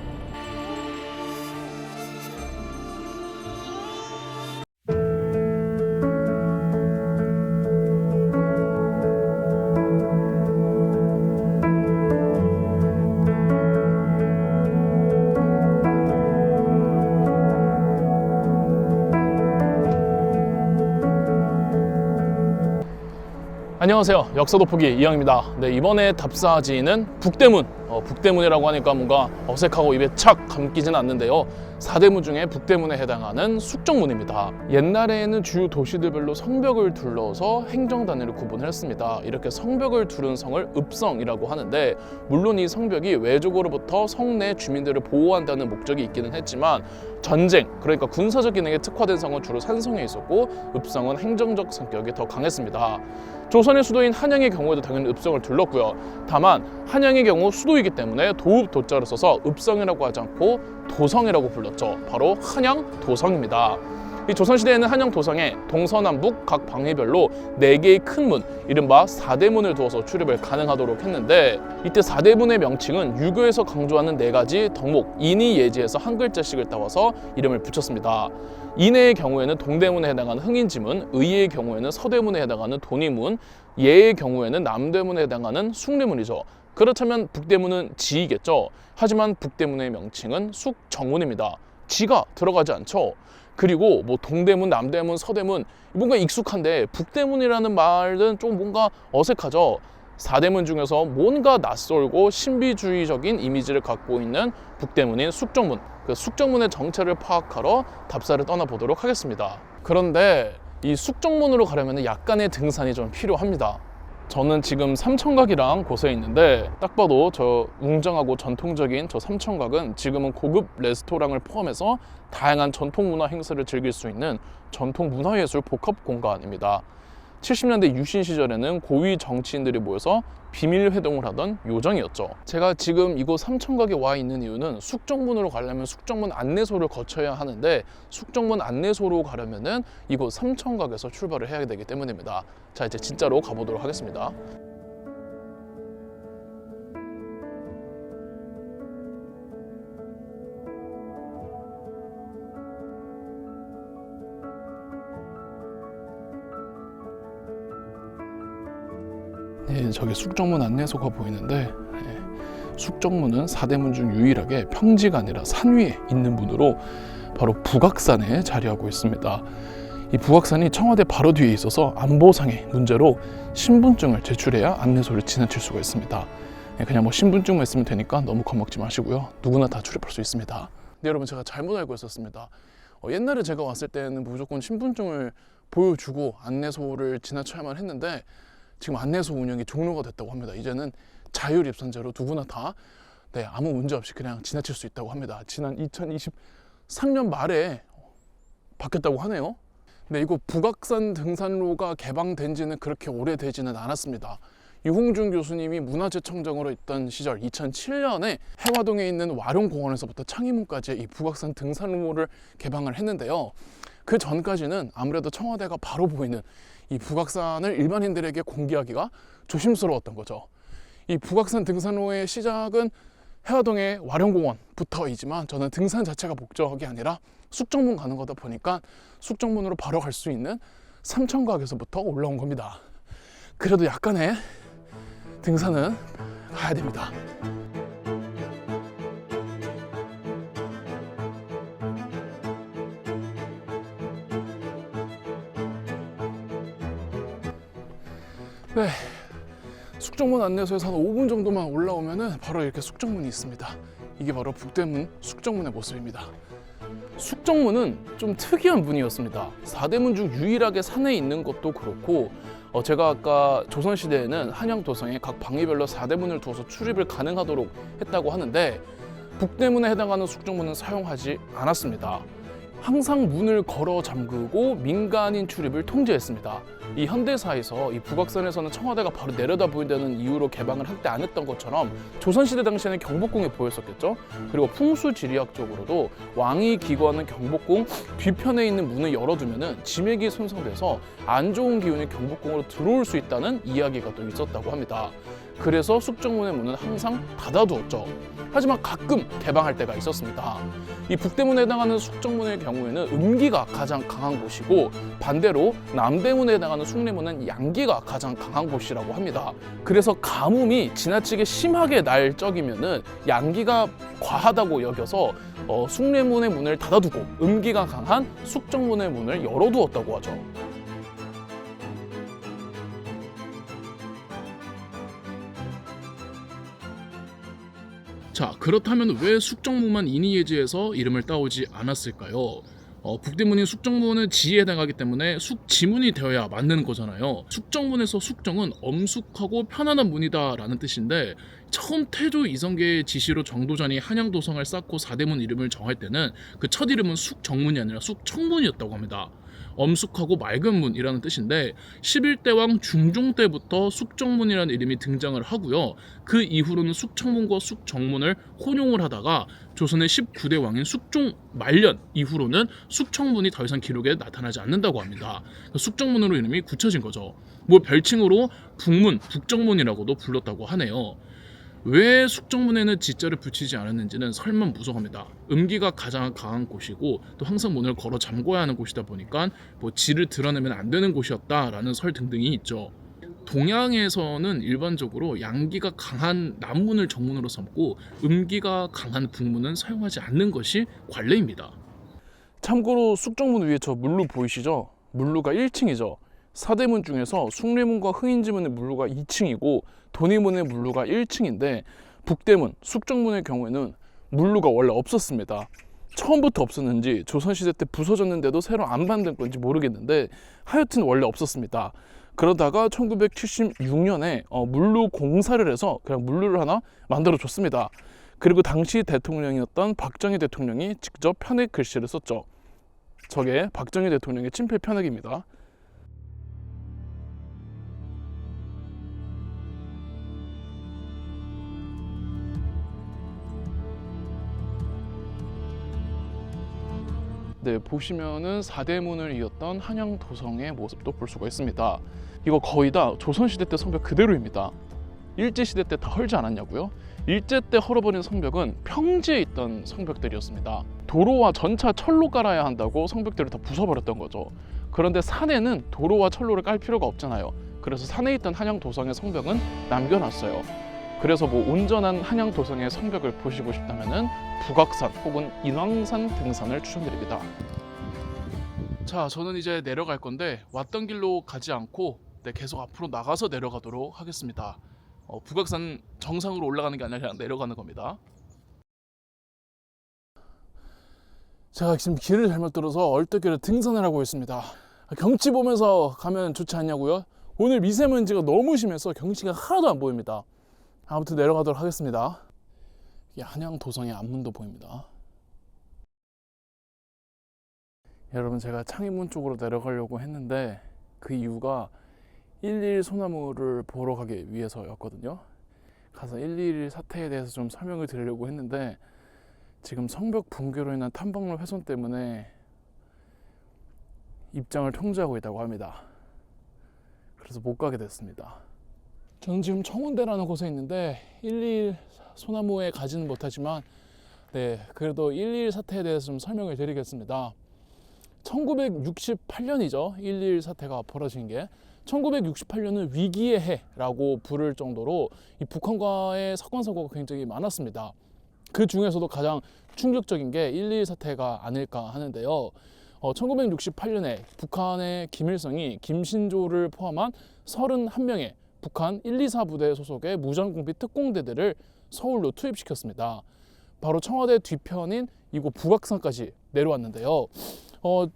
안녕하세요. 역사 돋보기 이영입니다. 네, 이번에 답사지는 북대문. 북대문이라고 하니까 뭔가 어색하고 입에 착 감기진 않는데요. 4대문 중에 북대문에 해당하는 숙정문입니다. 옛날에는 주요 도시들별로 성벽을 둘러서 행정단위를 구분을 했습니다. 이렇게 성벽을 두른 성을 읍성이라고 하는데, 물론 이 성벽이 외적으로부터 성내 주민들을 보호한다는 목적이 있기는 했지만, 전쟁, 그러니까 군사적 기능에 특화된 성은 주로 산성에 있었고 읍성은 행정적 성격이 더 강했습니다. 조선의 수도인 한양의 경우에도 당연히 읍성을 둘렀고요. 다만 한양의 경우 수도이기 때문에 도읍 도자를 써서 읍성이라고 하지 않고 도성이라고 불렀죠. 바로 한양 도성입니다. 이 조선시대에는 한양 도성에 동서남북 각 방해별로 4개의 큰 문, 이른바 4대문을 두어서 출입을 가능하도록 했는데, 이때 4대문의 명칭은 유교에서 강조하는 4가지 덕목, 인이 예지에서 한 글자씩을 따와서 이름을 붙였습니다. 인의 경우에는 동대문에 해당하는 흥인지문, 의의 경우에는 서대문에 해당하는 돈이문, 예의 경우에는 남대문에 해당하는 숭례문이죠. 그렇다면 북대문은 지이겠죠. 하지만 북대문의 명칭은 숙정문입니다. 지가 들어가지 않죠. 그리고 뭐 동대문, 남대문, 서대문 뭔가 익숙한데 북대문이라는 말은 좀 뭔가 어색하죠. 4대문 중에서 뭔가 낯설고 신비주의적인 이미지를 갖고 있는 북대문인 숙정문, 그 숙정문의 정체를 파악하러 답사를 떠나보도록 하겠습니다. 그런데 이 숙정문으로 가려면 약간의 등산이 좀 필요합니다. 저는 지금 삼천각이랑 곳에 있는데, 딱 봐도 저 웅장하고 전통적인 저 삼천각은 지금은 고급 레스토랑을 포함해서 다양한 전통문화 행사를 즐길 수 있는 전통문화예술 복합 공간입니다. 70년대 유신 시절에는 고위 정치인들이 모여서 비밀 회동을 하던 요정이었죠. 제가 지금 이곳 삼천각에 와 있는 이유는 숙정문으로 가려면 숙정문 안내소를 거쳐야 하는데, 숙정문 안내소로 가려면은 이곳 삼천각에서 출발을 해야 되기 때문입니다. 자, 이제 진짜로 가보도록 하겠습니다. 네, 저기 숙정문 안내소가 보이는데, 숙정문은 4대문 중 유일하게 평지가 아니라 산 위에 있는 문으로 바로 북악산에 자리하고 있습니다. 이 북악산이 청와대 바로 뒤에 있어서 안보상의 문제로 신분증을 제출해야 안내소를 지나칠 수가 있습니다. 그냥 뭐 신분증만 있으면 되니까 너무 겁먹지 마시고요. 누구나 다 출입할 수 있습니다. 네, 여러분, 제가 잘못 알고 있었습니다. 옛날에 제가 왔을 때는 무조건 신분증을 보여주고 안내소를 지나쳐야만 했는데, 지금 안내소 운영이 종료가 됐다고 합니다. 이제는 자율 입선제로 누구나 다 아무 문제 없이 그냥 지나칠 수 있다고 합니다. 지난 2023년 말에 바뀌었다고 하네요. 네, 이곳 북악산 등산로가 개방된 지는 그렇게 오래되지는 않았습니다. 유홍준 교수님이 문화재청장으로 있던 시절 2007년에 해화동에 있는 와룡공원에서부터 창의문까지 이 북악산 등산로를 개방을 했는데요. 그 전까지는 아무래도 청와대가 바로 보이는 이 북악산을 일반인들에게 공개하기가 조심스러웠던 거죠. 이 북악산 등산로의 시작은 해화동의 와룡공원부터이지만, 저는 등산 자체가 목적이 아니라 숙정문 가는 거다 보니까 숙정문으로 바로 갈 수 있는 삼천각에서부터 올라온 겁니다. 그래도 약간의 등산은 가야 됩니다. 네, 숙정문 안내소에서 한 5분 정도만 올라오면은 바로 이렇게 숙정문이 있습니다. 이게 바로 북대문 숙정문의 모습입니다. 숙정문은 좀 특이한 문이었습니다. 4대문 중 유일하게 산에 있는 것도 그렇고 제가 아까 조선시대에는 한양도성에 각 방위별로 4대문을 두어서 출입을 가능하도록 했다고 하는데 북대문에 해당하는 숙정문은 사용하지 않았습니다. 항상 문을 걸어 잠그고 민간인 출입을 통제했습니다. 이 현대사에서 이 북악산에서는 청와대가 바로 내려다 보인다는 이유로 개방을 한때 안 했던 것처럼 조선시대 당시에는 경복궁에 보였었겠죠. 그리고 풍수지리학적으로도 왕이 기거하는 경복궁 뒤편에 있는 문을 열어두면은 지맥이 손상돼서 안 좋은 기운이 경복궁으로 들어올 수 있다는 이야기가 또 있었다고 합니다. 그래서 숙정문의 문은 항상 닫아두었죠. 하지만 가끔 개방할 때가 있었습니다. 이 북대문에 해당하는 숙정문의 경우에는 음기가 가장 강한 곳이고 반대로 남대문에 해당하는 숭례문은 양기가 가장 강한 곳이라고 합니다. 그래서 가뭄이 지나치게 심하게 날 적이면은 양기가 과하다고 여겨서 숭례문의 문을 닫아두고 음기가 강한 숙정문의 문을 열어두었다고 하죠. 자, 그렇다면 왜 숙정문만 인이예지에서 이름을 따오지 않았을까요? 북대문인 숙정문은 지에 해당하기 때문에 숙지문이 되어야 맞는 거잖아요. 숙정문에서 숙정은 엄숙하고 편안한 문이다 라는 뜻인데 처음 태조 이성계의 지시로 정도전이 한양도성을 쌓고 4대문 이름을 정할 때는 그 첫 이름은 숙정문이 아니라 숙청문이었다고 합니다. 엄숙하고 맑은 문이라는 뜻인데 11대 왕 중종 때부터 숙정문이라는 이름이 등장을 하고요. 그 이후로는 숙청문과 숙정문을 혼용을 하다가 조선의 19대 왕인 숙종 말년 이후로는 숙청문이 더 이상 기록에 나타나지 않는다고 합니다. 숙정문으로 이름이 굳혀진 거죠. 뭐 별칭으로 북문, 북정문이라고도 불렀다고 하네요. 왜 숙정문에는 지자를 붙이지 않았는지는 설문무성합니다. 음기가 가장 강한 곳이고 또 항상 문을 걸어 잠궈야 하는 곳이다 보니까 뭐 지를 드러내면 안 되는 곳이었다라는 설 등등이 있죠. 동양에서는 일반적으로 양기가 강한 남문을 정문으로 삼고 음기가 강한 북문은 사용하지 않는 것이 관례입니다. 참고로 숙정문 위에 저 물루 보이시죠? 물루가 1층이죠. 4대문 중에서 숭례문과 흥인지문의 물루가 2층이고 돈이문의 물루가 1층인데 북대문, 숙정문의 경우에는 물루가 원래 없었습니다. 처음부터 없었는지 조선시대 때 부서졌는데도 새로 안 만든 건지 모르겠는데 하여튼 원래 없었습니다. 그러다가 1976년에 물루 공사를 해서 그냥 물루를 하나 만들어줬습니다. 그리고 당시 대통령이었던 박정희 대통령이 직접 편액 글씨를 썼죠. 저게 박정희 대통령의 친필 편액입니다. 네, 보시면은 4대문을 이었던 한양도성의 모습도 볼 수가 있습니다. 이거 거의 다 조선시대 때 성벽 그대로입니다. 일제시대 때 다 헐지 않았냐고요? 일제 때 헐어버린 성벽은 평지에 있던 성벽들이었습니다. 도로와 전차 철로 깔아야 한다고 성벽들을 다 부숴버렸던 거죠. 그런데 산에는 도로와 철로를 깔 필요가 없잖아요. 그래서 산에 있던 한양도성의 성벽은 남겨놨어요. 그래서 뭐 온전한 한양도성의 성벽을 보시고 싶다면은 북악산 혹은 인왕산 등산을 추천드립니다. 자, 저는 이제 내려갈 건데 왔던 길로 가지 않고 계속 앞으로 나가서 내려가도록 하겠습니다. 북악산 정상으로 올라가는 게 아니라 내려가는 겁니다. 제가 지금 길을 잘못 들어서 얼떨결에 등산을 하고 있습니다. 경치 보면서 가면 좋지 않냐고요? 오늘 미세먼지가 너무 심해서 경치가 하나도 안 보입니다. 아무튼 내려가도록 하겠습니다. 이게 한양도성의 앞문도 보입니다. 여러분, 제가 창의문 쪽으로 내려가려고 했는데 그 이유가 111 소나무를 보러 가기 위해서였거든요. 가서 111 사태에 대해서 좀 설명을 드리려고 했는데 지금 성벽 붕괴로 인한 탐방로 훼손 때문에 입장을 통제하고 있다고 합니다. 그래서 못 가게 됐습니다. 저는 지금 청운대라는 곳에 있는데 111 소나무에 가지는 못하지만 그래도 111 사태에 대해서 좀 설명을 드리겠습니다. 1968년이죠. 111 사태가 벌어진 게. 1968년은 위기의 해라고 부를 정도로 이 북한과의 사건 사고가 굉장히 많았습니다. 그 중에서도 가장 충격적인 게 111 사태가 아닐까 하는데요. 1968년에 북한의 김일성이 김신조를 포함한 31명의 북한 1, 2, 4 부대 소속의 무장공비 특공대들을 서울로 투입시켰습니다. 바로 청와대 뒤편인 이곳 북악산까지 내려왔는데요.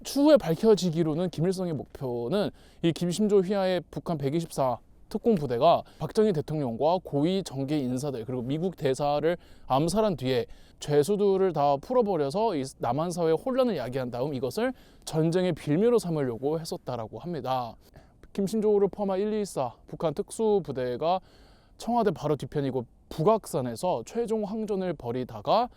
추후에 밝혀지기로는 김일성의 목표는 이 김신조 휘하의 북한 124 특공부대가 박정희 대통령과 고위 정계 인사들 그리고 미국 대사를 암살한 뒤에 죄수들을 다 풀어버려서 이 남한 사회의 혼란을 야기한 다음 이것을 전쟁의 빌미로 삼으려고 했었다라고 합니다. 김신조를 포함한 124 북한 특수부대가 청와대 바로 뒤편이고 북악산에서 최종 항전을 벌이다가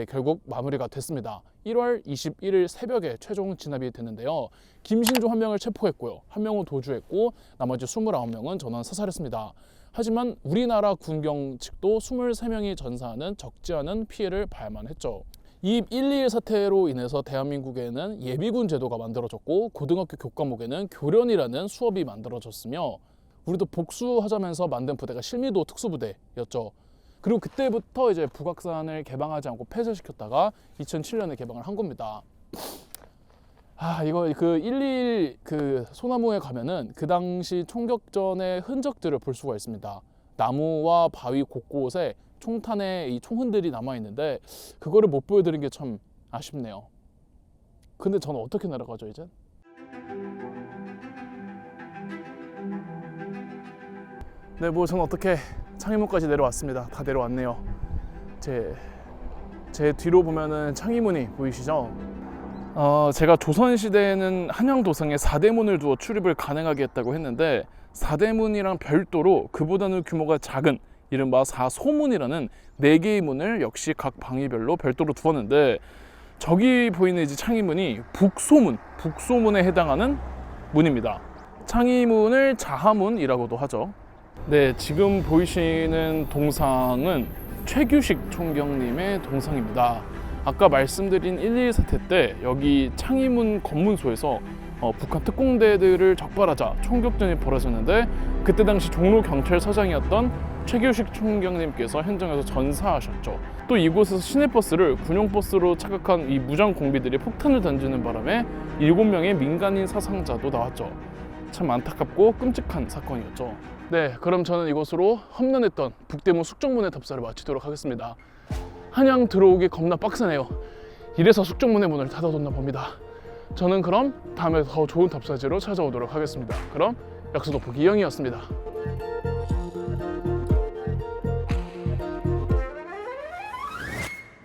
결국 마무리가 됐습니다. 1월 21일 새벽에 최종 진압이 됐는데요. 김신조 한 명을 체포했고요. 한 명은 도주했고 나머지 29명은 전원 사살했습니다. 하지만 우리나라 군경 측도 23명이 전사하는 적지 않은 피해를 봐야만 했죠. 이 121 사태로 인해서 대한민국에는 예비군 제도가 만들어졌고 고등학교 교과목에는 교련이라는 수업이 만들어졌으며 우리도 복수하자면서 만든 부대가 실미도 특수부대였죠. 그리고 그때부터 이제 북악산을 개방하지 않고 폐쇄시켰다가 2007년에 개방을 한 겁니다. 이거 그 121 그 소나무에 가면은 그 당시 총격전의 흔적들을 볼 수가 있습니다. 나무와 바위 곳곳에 총탄의 이 총흔들이 남아 있는데 그거를 못 보여드린 게 참 아쉽네요. 근데 저는 어떻게 내려가죠 이제? 네, 뭐 저는 어떻게 창의문까지 내려왔습니다. 다 내려왔네요. 제 뒤로 보면은 창의문이 보이시죠? 제가 조선시대에는 한양도성에 4대문을 두어 출입을 가능하게 했다고 했는데 4대문이랑 별도로 그보다는 규모가 작은 이른바 4소문이라는 4개의 문을 역시 각 방위별로 별도로 두었는데 저기 보이는 이제 창의문이 북소문에 해당하는 문입니다. 창의문을 자하문이라고도 하죠. 네, 지금 보이시는 동상은 최규식 총경님의 동상입니다. 아까 말씀드린 121 사태 때 여기 창의문 검문소에서 북한 특공대들을 적발하자 총격전이 벌어졌는데 그때 당시 종로경찰서장이었던 최규식 총경님께서 현장에서 전사하셨죠. 또 이곳에서 시내버스를 군용버스로 착각한 이 무장공비들이 폭탄을 던지는 바람에 7명의 민간인 사상자도 나왔죠. 참 안타깝고 끔찍한 사건이었죠. 네, 그럼 저는 이것으로 험난했던 북대문 숙정문의 답사를 마치도록 하겠습니다. 한양 들어오기 겁나 빡세네요. 이래서 숙정문의 문을 닫아뒀나 봅니다. 저는 그럼 다음에 더 좋은 답사지로 찾아오도록 하겠습니다. 그럼 약수 돋보기 이영이었습니다.